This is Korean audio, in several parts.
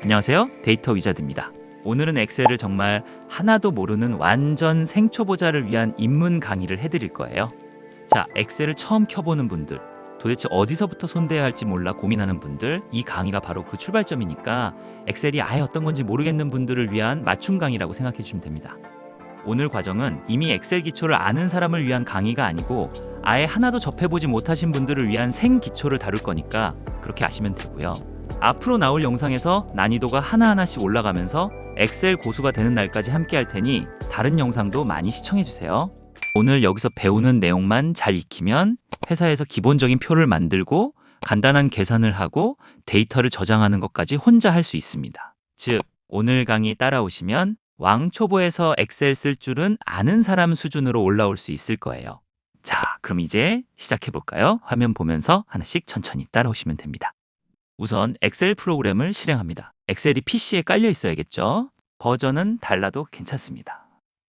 안녕하세요. 데이터 위자드입니다. 오늘은 엑셀을 정말 하나도 모르는 완전 생초보자를 위한 입문 강의를 해드릴 거예요. 자, 엑셀을 처음 켜보는 분들, 도대체 어디서부터 손대야 할지 몰라 고민하는 분들, 이 강의가 바로 그 출발점이니까 엑셀이 아예 어떤 건지 모르겠는 분들을 위한 맞춤 강의라고 생각해 주시면 됩니다. 오늘 과정은 이미 엑셀 기초를 아는 사람을 위한 강의가 아니고 아예 하나도 접해보지 못하신 분들을 위한 생기초를 다룰 거니까 그렇게 아시면 되고요. 앞으로 나올 영상에서 난이도가 하나하나씩 올라가면서 엑셀 고수가 되는 날까지 함께 할 테니 다른 영상도 많이 시청해 주세요. 오늘 여기서 배우는 내용만 잘 익히면 회사에서 기본적인 표를 만들고 간단한 계산을 하고 데이터를 저장하는 것까지 혼자 할 수 있습니다. 즉, 오늘 강의 따라오시면 왕초보에서 엑셀 쓸 줄은 아는 사람 수준으로 올라올 수 있을 거예요. 자, 그럼 이제 시작해 볼까요? 화면 보면서 하나씩 천천히 따라오시면 됩니다. 우선 엑셀 프로그램을 실행합니다. 엑셀이 PC에 깔려 있어야겠죠? 버전은 달라도 괜찮습니다.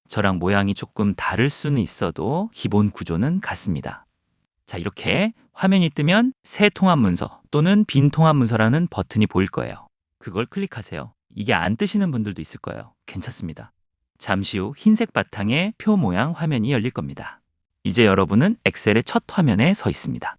저랑 모양이 조금 다를 수는 있어도 기본 구조는 같습니다. 자, 이렇게 화면이 뜨면 새 통합 문서 또는 빈 통합 문서라는 버튼이 보일 거예요. 그걸 클릭하세요. 이게 안 뜨시는 분들도 있을 거예요. 괜찮습니다. 잠시 후 흰색 바탕에 표 모양 화면이 열릴 겁니다. 이제 여러분은 엑셀의 첫 화면에 서 있습니다.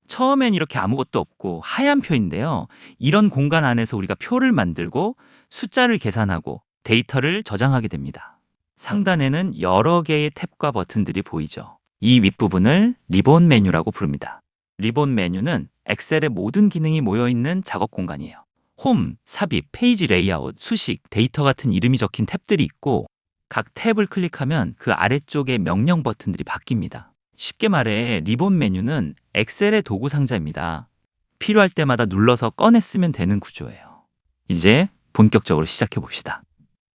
처음엔 이렇게 아무것도 없고 하얀 표인데요. 이런 공간 안에서 우리가 표를 만들고 숫자를 계산하고 데이터를 저장하게 됩니다. 상단에는 여러 개의 탭과 버튼들이 보이죠. 이 윗부분을 리본 메뉴라고 부릅니다. 리본 메뉴는 엑셀의 모든 기능이 모여있는 작업 공간이에요. 홈, 삽입, 페이지 레이아웃, 수식, 데이터 같은 이름이 적힌 탭들이 있고 각 탭을 클릭하면 그 아래쪽에 명령 버튼들이 바뀝니다. 쉽게 말해 리본 메뉴는 엑셀의 도구 상자입니다. 필요할 때마다 눌러서 꺼내 쓰면 되는 구조예요. 이제 본격적으로 시작해 봅시다.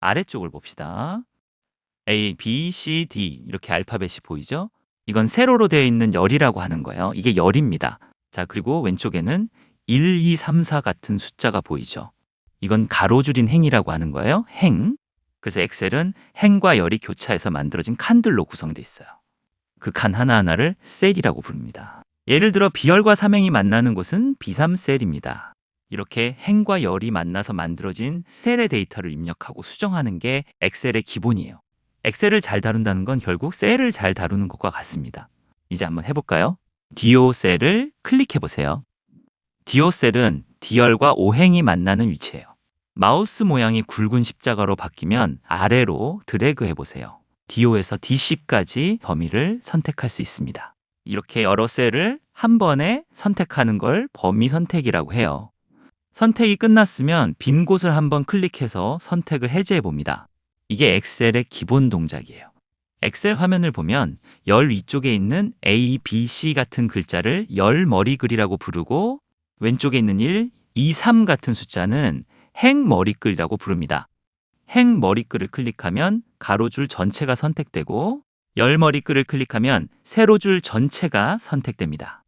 아래쪽을 봅시다. A, B, C, D 이렇게 알파벳이 보이죠? 이건 세로로 되어 있는 열이라고 하는 거예요. 이게 열입니다. 자, 그리고 왼쪽에는 1, 2, 3, 4 같은 숫자가 보이죠? 이건 가로줄인 행이라고 하는 거예요. 행. 그래서 엑셀은 행과 열이 교차해서 만들어진 칸들로 구성되어 있어요. 그 칸 하나하나를 셀이라고 부릅니다. 예를 들어 B열과 삼행이 만나는 곳은 B3셀입니다. 이렇게 행과 열이 만나서 만들어진 셀의 데이터를 입력하고 수정하는 게 엑셀의 기본이에요. 엑셀을 잘 다룬다는 건 결국 셀을 잘 다루는 것과 같습니다. 이제 한번 해볼까요? DO 셀을 클릭해 보세요. DO 셀은 D열과 O행이 만나는 위치예요. 마우스 모양이 굵은 십자가로 바뀌면 아래로 드래그 해보세요. DO에서 D10까지 범위를 선택할 수 있습니다. 이렇게 여러 셀을 한 번에 선택하는 걸 범위 선택이라고 해요. 선택이 끝났으면 빈 곳을 한번 클릭해서 선택을 해제해 봅니다. 이게 엑셀의 기본 동작이에요. 엑셀 화면을 보면 열 위쪽에 있는 A, B, C 같은 글자를 열 머리글이라고 부르고 왼쪽에 있는 1, 2, 3 같은 숫자는 행 머리글이라고 부릅니다. 행 머리글을 클릭하면 가로줄 전체가 선택되고 열 머리글을 클릭하면 세로줄 전체가 선택됩니다.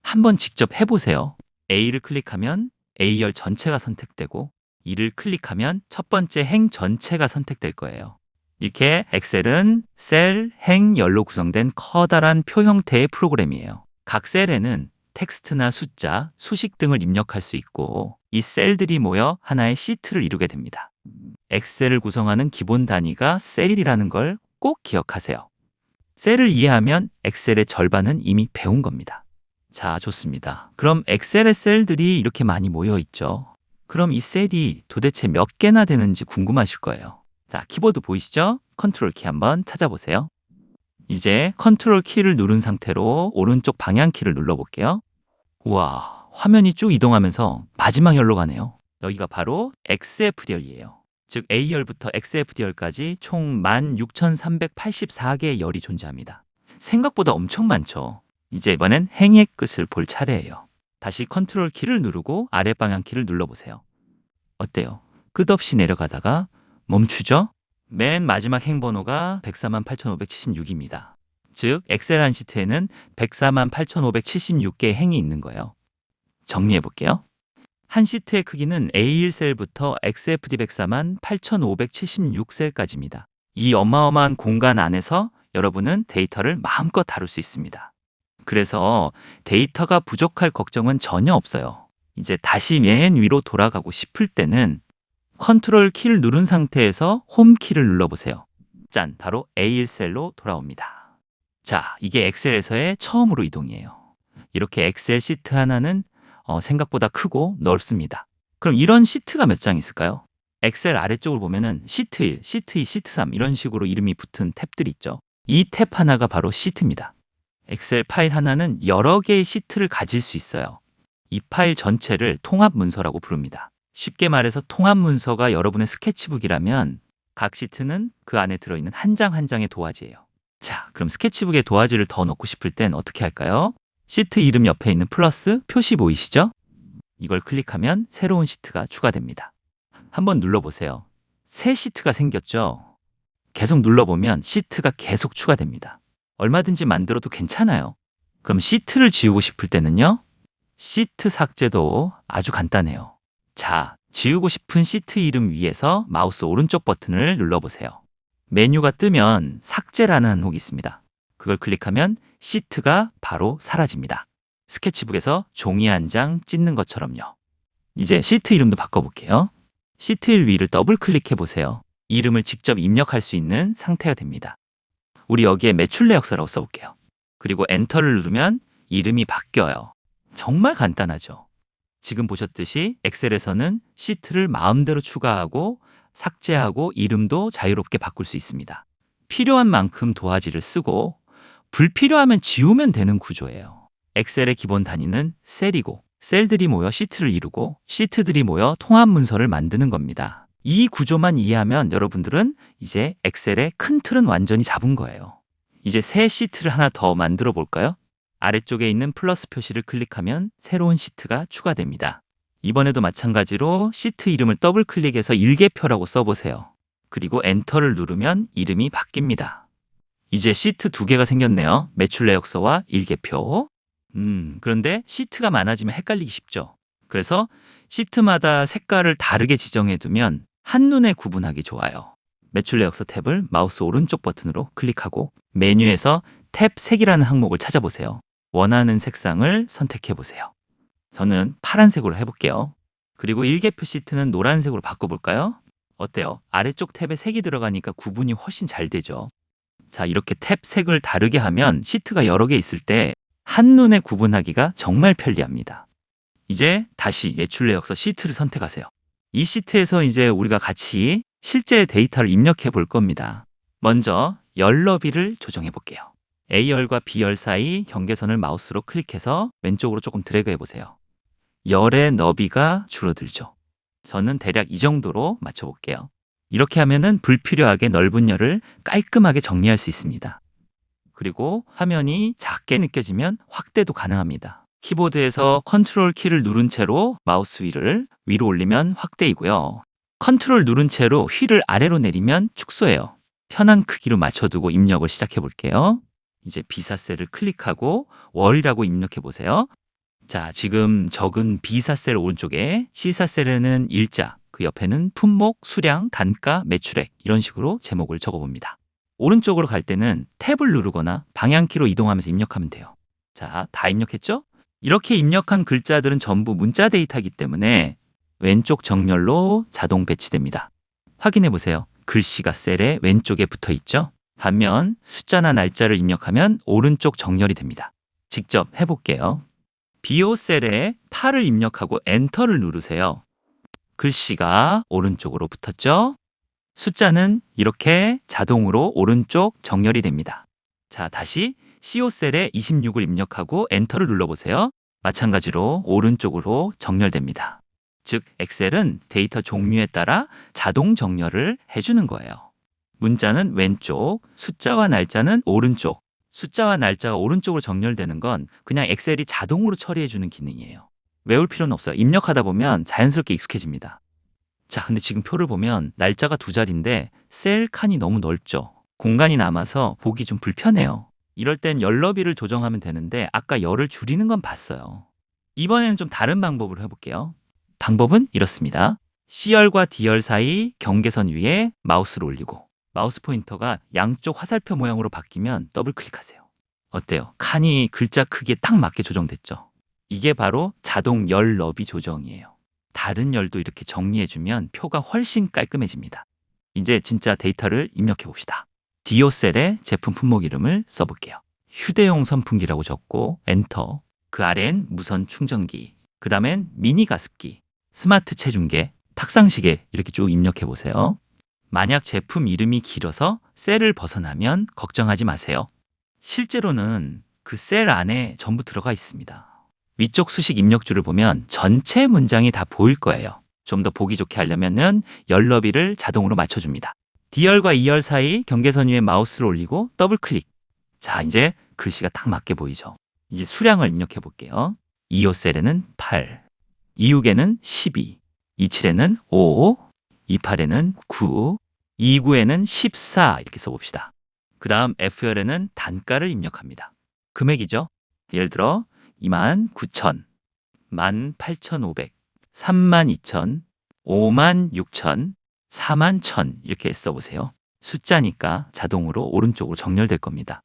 한번 직접 해보세요. A를 클릭하면 A열 전체가 선택되고 이를 클릭하면 첫 번째 행 전체가 선택될 거예요. 이렇게 엑셀은 셀, 행, 열로 구성된 커다란 표 형태의 프로그램이에요. 각 셀에는 텍스트나 숫자, 수식 등을 입력할 수 있고 이 셀들이 모여 하나의 시트를 이루게 됩니다. 엑셀을 구성하는 기본 단위가 셀이라는 걸 꼭 기억하세요. 셀을 이해하면 엑셀의 절반은 이미 배운 겁니다. 자, 좋습니다. 그럼 엑셀의 셀들이 이렇게 많이 모여 있죠. 그럼 이 셀이 도대체 몇 개나 되는지 궁금하실 거예요. 자, 키보드 보이시죠? 컨트롤 키 한번 찾아보세요. 이제 컨트롤 키를 누른 상태로 오른쪽 방향 키를 눌러볼게요. 우와, 화면이 쭉 이동하면서 마지막 열로 가네요. 여기가 바로 XFD열이에요. 즉 A열부터 XFD열까지 총 16,384개의 열이 존재합니다. 생각보다 엄청 많죠. 이제 이번엔 행의 끝을 볼 차례예요. 다시 컨트롤 키를 누르고 아래 방향 키를 눌러보세요. 어때요? 끝없이 내려가다가 멈추죠? 맨 마지막 행 번호가 148,576입니다. 즉 엑셀 한 시트에는 148,576개의 행이 있는 거예요. 정리해 볼게요. 한 시트의 크기는 A1셀부터 XFD 148,576셀까지입니다. 이 어마어마한 공간 안에서 여러분은 데이터를 마음껏 다룰 수 있습니다. 그래서 데이터가 부족할 걱정은 전혀 없어요. 이제 다시 맨 위로 돌아가고 싶을 때는 컨트롤 키를 누른 상태에서 홈 키를 눌러보세요. 짠, 바로 A1셀로 돌아옵니다. 자, 이게 엑셀에서의 처음으로 이동이에요. 이렇게 엑셀 시트 하나는 생각보다 크고 넓습니다. 그럼 이런 시트가 몇 장 있을까요? 엑셀 아래쪽을 보면은 시트 1, 시트 2, 시트 3 이런 식으로 이름이 붙은 탭들이 있죠. 이 탭 하나가 바로 시트입니다. 엑셀 파일 하나는 여러 개의 시트를 가질 수 있어요. 이 파일 전체를 통합 문서라고 부릅니다. 쉽게 말해서 통합 문서가 여러분의 스케치북이라면 각 시트는 그 안에 들어있는 한 장 한 장의 도화지예요. 자, 그럼 스케치북에 도화지를 더 넣고 싶을 땐 어떻게 할까요? 시트 이름 옆에 있는 플러스 표시 보이시죠? 이걸 클릭하면 새로운 시트가 추가됩니다. 한번 눌러보세요. 새 시트가 생겼죠? 계속 눌러보면 시트가 계속 추가됩니다. 얼마든지 만들어도 괜찮아요. 그럼 시트를 지우고 싶을 때는요? 시트 삭제도 아주 간단해요. 자, 지우고 싶은 시트 이름 위에서 마우스 오른쪽 버튼을 눌러보세요. 메뉴가 뜨면 삭제라는 항목이 있습니다. 그걸 클릭하면 시트가 바로 사라집니다. 스케치북에서 종이 한 장 찢는 것처럼요. 이제 시트 이름도 바꿔볼게요. 시트 1 위를 더블 클릭해 보세요. 이름을 직접 입력할 수 있는 상태가 됩니다. 우리 여기에 매출 내역서라고 써볼게요. 그리고 엔터를 누르면 이름이 바뀌어요. 정말 간단하죠? 지금 보셨듯이 엑셀에서는 시트를 마음대로 추가하고 삭제하고 이름도 자유롭게 바꿀 수 있습니다. 필요한 만큼 도화지를 쓰고 불필요하면 지우면 되는 구조예요. 엑셀의 기본 단위는 셀이고 셀들이 모여 시트를 이루고 시트들이 모여 통합 문서를 만드는 겁니다. 이 구조만 이해하면 여러분들은 이제 엑셀의 큰 틀은 완전히 잡은 거예요. 이제 새 시트를 하나 더 만들어 볼까요? 아래쪽에 있는 플러스 표시를 클릭하면 새로운 시트가 추가됩니다. 이번에도 마찬가지로 시트 이름을 더블 클릭해서 일개표라고 써보세요. 그리고 엔터를 누르면 이름이 바뀝니다. 이제 시트 2개가 생겼네요. 매출 내역서와 일개표. 그런데 시트가 많아지면 헷갈리기 쉽죠. 그래서 시트마다 색깔을 다르게 지정해 두면 한눈에 구분하기 좋아요. 매출 내역서 탭을 마우스 오른쪽 버튼으로 클릭하고 메뉴에서 탭 색이라는 항목을 찾아보세요. 원하는 색상을 선택해 보세요. 저는 파란색으로 해볼게요. 그리고 일개표 시트는 노란색으로 바꿔볼까요? 어때요? 아래쪽 탭에 색이 들어가니까 구분이 훨씬 잘 되죠. 자, 이렇게 탭 색을 다르게 하면 시트가 여러 개 있을 때 한눈에 구분하기가 정말 편리합니다. 이제 다시 매출 내역서 시트를 선택하세요. 이 시트에서 이제 우리가 같이 실제 데이터를 입력해 볼 겁니다. 먼저 열 너비를 조정해 볼게요. A열과 B열 사이 경계선을 마우스로 클릭해서 왼쪽으로 조금 드래그 해보세요. 열의 너비가 줄어들죠. 저는 대략 이 정도로 맞춰볼게요. 이렇게 하면은 불필요하게 넓은 열을 깔끔하게 정리할 수 있습니다. 그리고 화면이 작게 느껴지면 확대도 가능합니다. 키보드에서 컨트롤 키를 누른 채로 마우스 휠을 위로 올리면 확대이고요. 컨트롤 누른 채로 휠을 아래로 내리면 축소예요. 편한 크기로 맞춰두고 입력을 시작해 볼게요. 이제 B사셀을 클릭하고 월이라고 입력해 보세요. 자, 지금 적은 B사셀 오른쪽에 C사셀에는 일자, 그 옆에는 품목, 수량, 단가, 매출액 이런 식으로 제목을 적어봅니다. 오른쪽으로 갈 때는 탭을 누르거나 방향키로 이동하면서 입력하면 돼요. 자, 다 입력했죠? 이렇게 입력한 글자들은 전부 문자 데이터이기 때문에 왼쪽 정렬로 자동 배치됩니다. 확인해 보세요. 글씨가 셀의 왼쪽에 붙어 있죠? 반면 숫자나 날짜를 입력하면 오른쪽 정렬이 됩니다. 직접 해볼게요. B5 셀에 8을 입력하고 엔터를 누르세요. 글씨가 오른쪽으로 붙었죠? 숫자는 이렇게 자동으로 오른쪽 정렬이 됩니다. 자, 다시 CO 셀에 26을 입력하고 엔터를 눌러보세요. 마찬가지로 오른쪽으로 정렬됩니다. 즉, 엑셀은 데이터 종류에 따라 자동 정렬을 해주는 거예요. 문자는 왼쪽, 숫자와 날짜는 오른쪽. 숫자와 날짜가 오른쪽으로 정렬되는 건 그냥 엑셀이 자동으로 처리해주는 기능이에요. 외울 필요는 없어요. 입력하다 보면 자연스럽게 익숙해집니다. 자, 근데 지금 표를 보면 날짜가 2자리인데 셀 칸이 너무 넓죠. 공간이 남아서 보기 좀 불편해요. 이럴 땐 열 너비를 조정하면 되는데 아까 열을 줄이는 건 봤어요. 이번에는 좀 다른 방법으로 해볼게요. 방법은 이렇습니다. C열과 D열 사이 경계선 위에 마우스를 올리고 마우스 포인터가 양쪽 화살표 모양으로 바뀌면 더블 클릭하세요. 어때요? 칸이 글자 크기에 딱 맞게 조정됐죠? 이게 바로 자동 열 너비 조정이에요. 다른 열도 이렇게 정리해주면 표가 훨씬 깔끔해집니다. 이제 진짜 데이터를 입력해 봅시다. 디오셀에 제품 품목 이름을 써볼게요. 휴대용 선풍기라고 적고 엔터. 그 아래엔 무선 충전기, 그 다음엔 미니 가습기, 스마트 체중계, 탁상시계 이렇게 쭉 입력해 보세요. 만약 제품 이름이 길어서 셀을 벗어나면 걱정하지 마세요. 실제로는 그 셀 안에 전부 들어가 있습니다. 위쪽 수식 입력줄을 보면 전체 문장이 다 보일 거예요. 좀 더 보기 좋게 하려면 열 너비를 자동으로 맞춰줍니다. D열과 E열 사이 경계선 위에 마우스를 올리고 더블 클릭. 자, 이제 글씨가 딱 맞게 보이죠. 이제 수량을 입력해 볼게요. 25셀에는 8, 26에는 12, 27에는 5, 28에는 9, 29에는 14 이렇게 써봅시다. 그 다음 F열에는 단가를 입력합니다. 금액이죠. 예를 들어 29,000, 18,500, 32,000, 56,000, 41,000 이렇게 써보세요. 숫자니까 자동으로 오른쪽으로 정렬될 겁니다.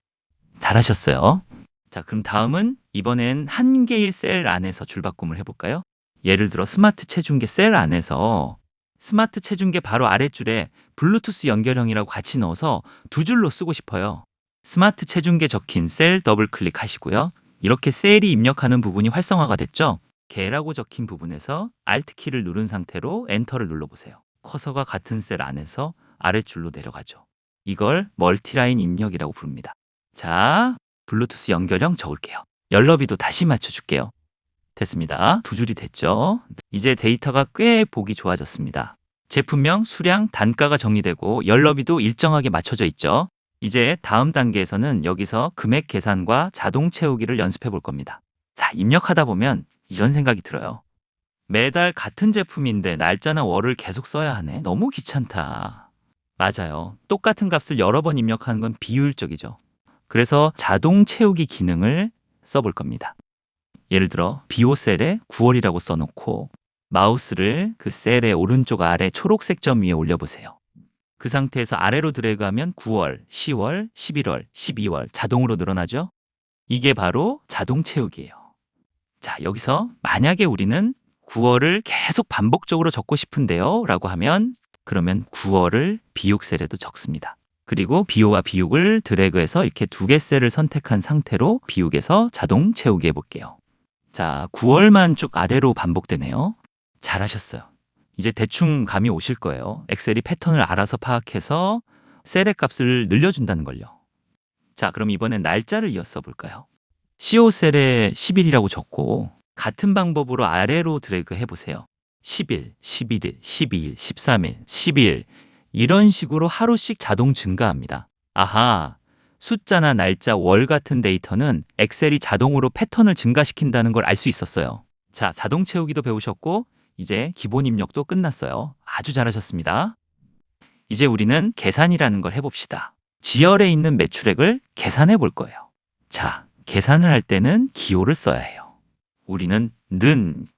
잘하셨어요. 자, 그럼 다음은 이번엔 한 개의 셀 안에서 줄바꿈을 해볼까요? 예를 들어 스마트 체중계 셀 안에서 스마트 체중계 바로 아랫줄에 블루투스 연결형이라고 같이 넣어서 두 줄로 쓰고 싶어요. 스마트 체중계 적힌 셀 더블 클릭하시고요. 이렇게 셀이 입력하는 부분이 활성화가 됐죠? 개라고 적힌 부분에서 Alt 키를 누른 상태로 엔터를 눌러보세요. 커서가 같은 셀 안에서 아랫줄로 내려가죠. 이걸 멀티라인 입력이라고 부릅니다. 자, 블루투스 연결형 적을게요. 열너비도 다시 맞춰줄게요. 됐습니다. 두 줄이 됐죠? 이제 데이터가 꽤 보기 좋아졌습니다. 제품명, 수량, 단가가 정리되고 열너비도 일정하게 맞춰져 있죠. 이제 다음 단계에서는 여기서 금액 계산과 자동 채우기를 연습해 볼 겁니다. 자, 입력하다 보면 이런 생각이 들어요. 매달 같은 제품인데 날짜나 월을 계속 써야 하네. 너무 귀찮다. 맞아요. 똑같은 값을 여러 번 입력하는 건 비효율적이죠. 그래서 자동 채우기 기능을 써볼 겁니다. 예를 들어 BO셀에 9월이라고 써놓고 마우스를 그 셀의 오른쪽 아래 초록색 점 위에 올려보세요. 그 상태에서 아래로 드래그하면 9월, 10월, 11월, 12월 자동으로 늘어나죠? 이게 바로 자동 채우기예요. 자, 여기서 만약에 우리는 9월을 계속 반복적으로 적고 싶은데요 라고 하면 그러면 9월을 B6 셀에도 적습니다. 그리고 B5와 B6을 드래그해서 이렇게 두 개 셀을 선택한 상태로 B6에서 자동 채우기 해볼게요. 자, 9월만 쭉 아래로 반복되네요. 잘하셨어요. 이제 대충 감이 오실 거예요. 엑셀이 패턴을 알아서 파악해서 셀의 값을 늘려준다는 걸요. 자, 그럼 이번엔 날짜를 이어 써볼까요? CO 셀에 10일이라고 적고 같은 방법으로 아래로 드래그 해보세요. 10일, 11일, 12일, 13일, 12일 이런 식으로 하루씩 자동 증가합니다. 아하, 숫자나 날짜, 월 같은 데이터는 엑셀이 자동으로 패턴을 증가시킨다는 걸 알 수 있었어요. 자, 자동 채우기도 배우셨고 이제 기본 입력도 끝났어요. 아주 잘하셨습니다. 이제 우리는 계산이라는 걸 해봅시다. 지열에 있는 매출액을 계산해 볼 거예요. 자, 계산을 할 때는 기호를 써야 해요. 우리는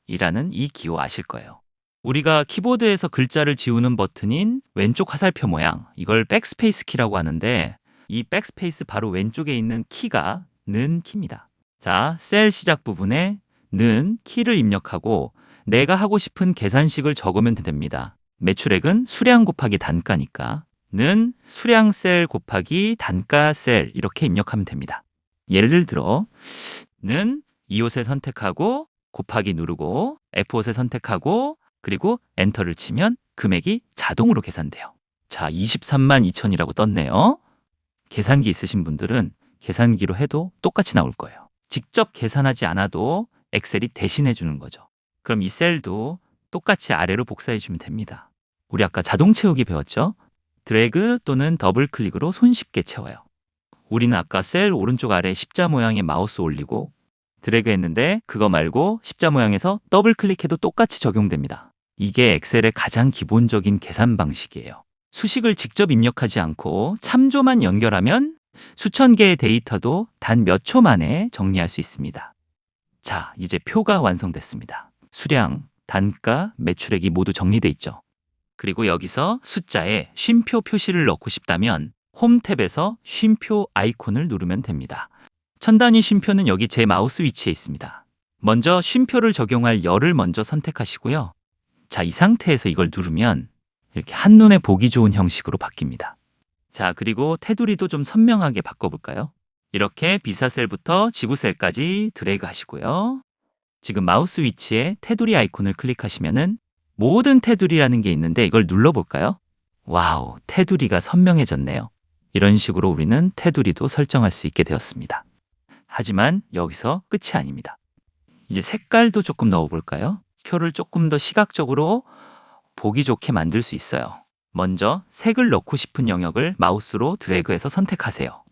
는이라는 이 기호 아실 거예요. 우리가 키보드에서 글자를 지우는 버튼인 왼쪽 화살표 모양, 이걸 백스페이스 키라고 하는데 이 백스페이스 바로 왼쪽에 있는 키가 는 키입니다. 자, 셀 시작 부분에 는 키를 입력하고 내가 하고 싶은 계산식을 적으면 됩니다. 매출액은 수량 곱하기 단가니까 는 수량 셀 곱하기 단가 셀 이렇게 입력하면 됩니다. 예를 들어 는 E5셀 선택하고 곱하기 누르고 F5셀 선택하고 그리고 엔터를 치면 금액이 자동으로 계산돼요. 자, 23만 2천이라고 떴네요. 계산기 있으신 분들은 계산기로 해도 똑같이 나올 거예요. 직접 계산하지 않아도 엑셀이 대신해 주는 거죠. 그럼 이 셀도 똑같이 아래로 복사해 주면 됩니다. 우리 아까 자동 채우기 배웠죠? 드래그 또는 더블 클릭으로 손쉽게 채워요. 우리는 아까 셀 오른쪽 아래 십자 모양의 마우스 올리고 드래그 했는데 그거 말고 십자 모양에서 더블 클릭해도 똑같이 적용됩니다. 이게 엑셀의 가장 기본적인 계산 방식이에요. 수식을 직접 입력하지 않고 참조만 연결하면 수천 개의 데이터도 단 몇 초 만에 정리할 수 있습니다. 자, 이제 표가 완성됐습니다. 수량, 단가, 매출액이 모두 정리돼 있죠. 그리고 여기서 숫자에 쉼표 표시를 넣고 싶다면 홈 탭에서 쉼표 아이콘을 누르면 됩니다. 천 단위 쉼표는 여기 제 마우스 위치에 있습니다. 먼저 쉼표를 적용할 열을 먼저 선택하시고요. 자, 이 상태에서 이걸 누르면 이렇게 한눈에 보기 좋은 형식으로 바뀝니다. 자, 그리고 테두리도 좀 선명하게 바꿔볼까요? 이렇게 비사셀부터 지구셀까지 드래그 하시고요. 지금 마우스 위치에 테두리 아이콘을 클릭하시면은 모든 테두리라는 게 있는데 이걸 눌러볼까요? 와우, 테두리가 선명해졌네요. 이런 식으로 우리는 테두리도 설정할 수 있게 되었습니다. 하지만 여기서 끝이 아닙니다. 이제 색깔도 조금 넣어볼까요? 표를 조금 더 시각적으로 보기 좋게 만들 수 있어요. 먼저 색을 넣고 싶은 영역을 마우스로 드래그해서 선택하세요.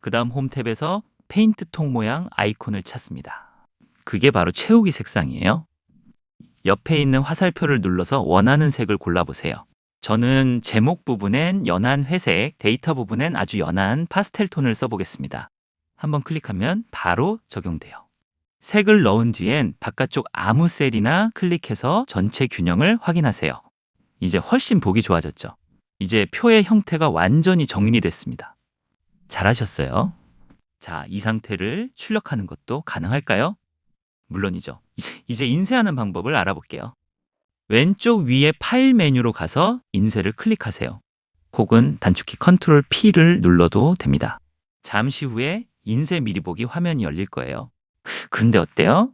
그 다음 홈 탭에서 페인트 통 모양 아이콘을 찾습니다. 그게 바로 채우기 색상이에요. 옆에 있는 화살표를 눌러서 원하는 색을 골라보세요. 저는 제목 부분엔 연한 회색, 데이터 부분엔 아주 연한 파스텔 톤을 써보겠습니다. 한번 클릭하면 바로 적용돼요. 색을 넣은 뒤엔 바깥쪽 아무 셀이나 클릭해서 전체 균형을 확인하세요. 이제 훨씬 보기 좋아졌죠? 이제 표의 형태가 완전히 정리이 됐습니다. 잘하셨어요. 자, 이 상태를 출력하는 것도 가능할까요? 물론이죠. 이제 인쇄하는 방법을 알아볼게요. 왼쪽 위에 파일 메뉴로 가서 인쇄를 클릭하세요. 혹은 단축키 컨트롤 P를 눌러도 됩니다. 잠시 후에 인쇄 미리 보기 화면이 열릴 거예요. 그런데 어때요?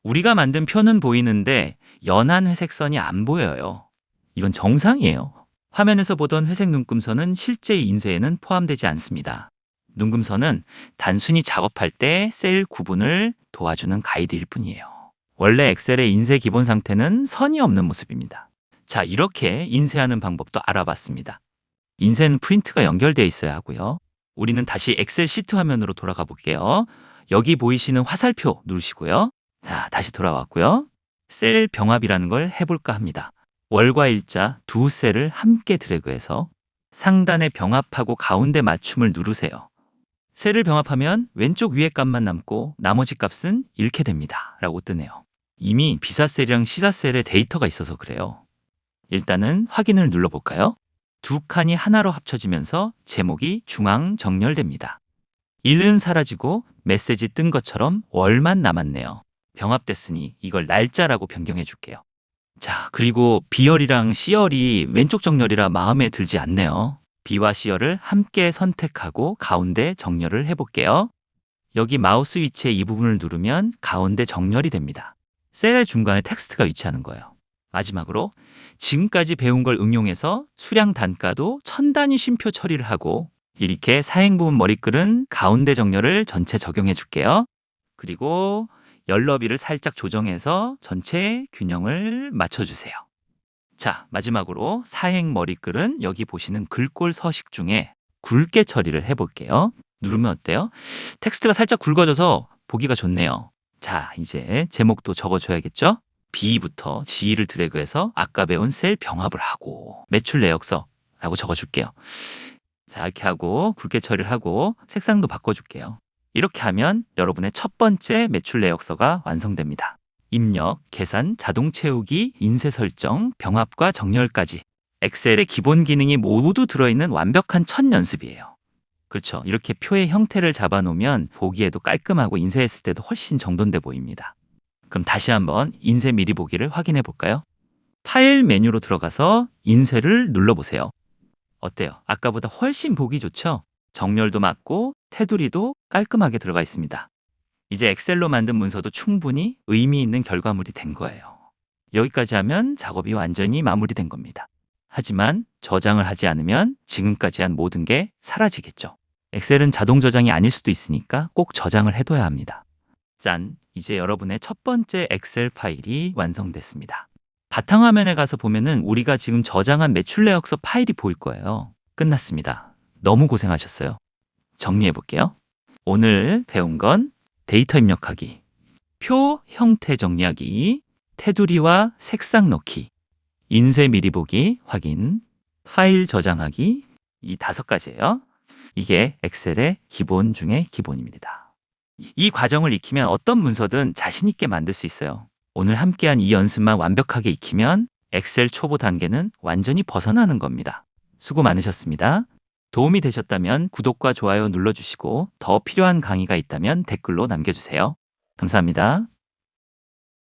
우리가 만든 표는 보이는데 연한 회색 선이 안 보여요. 이건 정상이에요. 화면에서 보던 회색 눈금선은 실제 인쇄에는 포함되지 않습니다. 눈금선은 단순히 작업할 때 셀 구분을 도와주는 가이드일 뿐이에요. 원래 엑셀의 인쇄 기본 상태는 선이 없는 모습입니다. 자, 이렇게 인쇄하는 방법도 알아봤습니다. 인쇄는 프린트가 연결되어 있어야 하고요. 우리는 다시 엑셀 시트 화면으로 돌아가 볼게요. 여기 보이시는 화살표 누르시고요. 자, 다시 돌아왔고요. 셀 병합이라는 걸 해볼까 합니다. 월과 일자 두 셀을 함께 드래그해서 상단에 병합하고 가운데 맞춤을 누르세요. 셀을 병합하면 왼쪽 위에 값만 남고 나머지 값은 잃게 됩니다. 라고 뜨네요. 이미 비사셀이랑 시사셀에 데이터가 있어서 그래요. 일단은 확인을 눌러볼까요? 두 칸이 하나로 합쳐지면서 제목이 중앙 정렬됩니다. 일은 사라지고 메시지 뜬 것처럼 월만 남았네요. 병합됐으니 이걸 날짜라고 변경해 줄게요. 자, 그리고 B열이랑 C열이 왼쪽 정렬이라 마음에 들지 않네요. B와 C열을 함께 선택하고 가운데 정렬을 해볼게요. 여기 마우스 위치에 이 부분을 누르면 가운데 정렬이 됩니다. 셀의 중간에 텍스트가 위치하는 거예요. 마지막으로 지금까지 배운 걸 응용해서 수량 단가도 천 단위 쉼표 처리를 하고 이렇게 사행 부분 머리글은 가운데 정렬을 전체 적용해 줄게요. 그리고 열너비를 살짝 조정해서 전체 균형을 맞춰주세요. 자, 마지막으로 사행 머리글은 여기 보시는 글꼴 서식 중에 굵게 처리를 해볼게요. 누르면 어때요? 텍스트가 살짝 굵어져서 보기가 좋네요. 자, 이제 제목도 적어줘야겠죠? B부터 G를 드래그해서 아까 배운 셀 병합을 하고 매출 내역서라고 적어줄게요. 자, 이렇게 하고 굵게 처리를 하고 색상도 바꿔줄게요. 이렇게 하면 여러분의 첫 번째 매출 내역서가 완성됩니다. 입력, 계산, 자동 채우기, 인쇄 설정, 병합과 정렬까지 엑셀의 기본 기능이 모두 들어있는 완벽한 첫 연습이에요. 그렇죠. 이렇게 표의 형태를 잡아놓으면 보기에도 깔끔하고 인쇄했을 때도 훨씬 정돈돼 보입니다. 그럼 다시 한번 인쇄 미리 보기를 확인해 볼까요? 파일 메뉴로 들어가서 인쇄를 눌러보세요. 어때요? 아까보다 훨씬 보기 좋죠? 정렬도 맞고 테두리도 깔끔하게 들어가 있습니다. 이제 엑셀로 만든 문서도 충분히 의미 있는 결과물이 된 거예요. 여기까지 하면 작업이 완전히 마무리된 겁니다. 하지만 저장을 하지 않으면 지금까지 한 모든 게 사라지겠죠. 엑셀은 자동 저장이 아닐 수도 있으니까 꼭 저장을 해둬야 합니다. 짠! 이제 여러분의 첫 번째 엑셀 파일이 완성됐습니다. 바탕화면에 가서 보면은 우리가 지금 저장한 매출 내역서 파일이 보일 거예요. 끝났습니다. 너무 고생하셨어요. 정리해 볼게요. 오늘 배운 건 데이터 입력하기, 표 형태 정리하기, 테두리와 색상 넣기, 인쇄 미리 보기 확인, 파일 저장하기, 이 5가지예요. 이게 엑셀의 기본 중에 기본입니다. 이 과정을 익히면 어떤 문서든 자신 있게 만들 수 있어요. 오늘 함께한 이 연습만 완벽하게 익히면 엑셀 초보 단계는 완전히 벗어나는 겁니다. 수고 많으셨습니다. 도움이 되셨다면 구독과 좋아요 눌러주시고 더 필요한 강의가 있다면 댓글로 남겨주세요. 감사합니다.